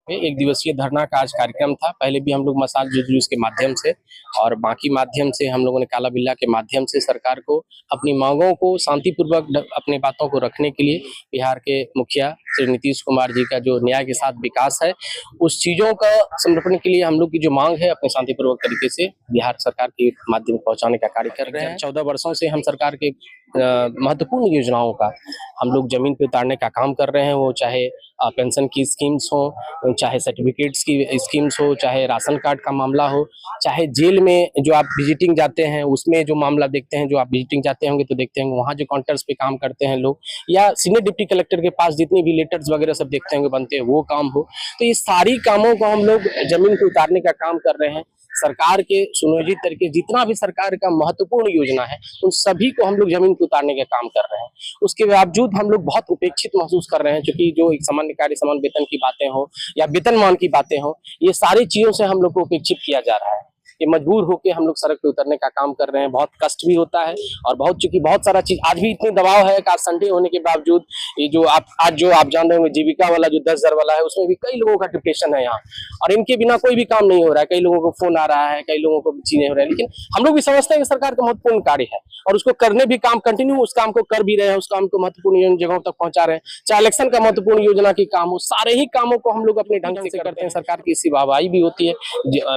एक दिवसीय धरना का आज कार्यक्रम था। पहले भी हम लोग मसाल जुलूस के माध्यम से और बाकी माध्यम से हम लोगों ने काला बिल्ला के माध्यम से सरकार को अपनी मांगों को शांतिपूर्वक अपनी बातों को रखने के लिए बिहार के मुखिया श्री नीतीश कुमार जी का जो न्याय के साथ विकास है उस चीजों का समर्पण के लिए हम लोग की जो मांग है अपने शांतिपूर्वक तरीके से बिहार सरकार के माध्यम पहुंचाने का कार्य कर रहे हैं। 14 वर्षों से हम सरकार के महत्वपूर्ण योजनाओं का हम लोग जमीन पे उतारने का काम कर रहे हैं। वो चाहे पेंशन की स्कीम्स हो, चाहे सर्टिफिकेट्स की स्कीम्स हो, चाहे राशन कार्ड का मामला हो, चाहे जेल में जो आप विजिटिंग जाते हैं उसमें जो मामला देखते हैं, जो आप विजिटिंग जाते होंगे तो देखते होंगे वहाँ जो काउंटर्स पे काम करते हैं लोग, या सीनियर डिप्टी कलेक्टर के पास जितनी भी लेटर्स वगैरह सब देखते होंगे बनते हैं वो काम हो, तो ये सारी कामों को हम लोग जमीन पे उतारने का काम कर रहे हैं। सरकार के सुनियोजित तरीके जितना भी सरकार का महत्वपूर्ण योजना है उन सभी को हम लोग जमीन पे उतारने का काम कर रहे हैं। उसके बावजूद हम लोग बहुत उपेक्षित महसूस कर रहे हैं, क्योंकि जो एक सामान्य कार्य समान वेतन की बातें हो या वेतनमान की बातें हो, ये सारी चीजों से हम लोग को उपेक्षित किया जा रहा है। ये मजबूर होकर हम लोग सड़क पे उतरने का काम कर रहे हैं। बहुत कष्ट भी होता है और चूंकि बहुत सारा चीज आज भी इतनी दबाव है, आज संडे होने के बावजूद ये जो आप जान रहे होंगे जीविका वाला जो 10,000 वाला है उसमें भी कई लोगों का डिप्रेशन है यहाँ, और इनके बिना कोई भी काम नहीं हो रहा है। कई लोगों को फोन आ रहा है, कई लोगों को चीजें हो रही है, लेकिन हम लोग भी समझते हैं कि सरकार का महत्वपूर्ण कार्य है और उसको करने भी काम कंटिन्यू उस काम को कर भी रहे हैं, उस काम को महत्वपूर्ण जगहों तक पहुंचा रहे हैं। चाहे इलेक्शन का महत्वपूर्ण योजना की काम हो, सारे ही कामों को हम लोग अपने ढंग से करते हैं। सरकार की इसी वाहवाही भी होती है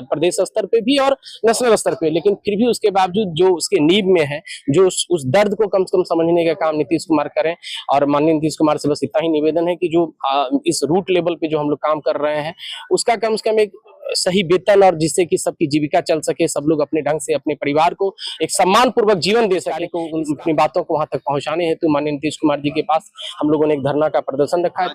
प्रदेश स्तर पे भी और नेशनल स्तर पे, लेकिन फिर भी उसके बावजूद जो उसके नींव में है, जो उस दर्द को कम से कम समझने का काम नीतीश कुमार करें। और माननीय नीतीश कुमार से बस इतना ही निवेदन है कि जो इस रूट लेवल पे जो हम लोग काम कर रहे हैं उसका कम से कम एक सही वेतन, और जिससे कि सबकी जीविका चल सके, सब लोग अपने ढंग से अपने परिवार को एक सम्मान पूर्वक जीवन दे सके, को अपनी बातों को वहां तक पहुंचाने हेतु माननीय नीतीश कुमार जी के पास हम लोगों ने एक धरना का प्रदर्शन रखा है।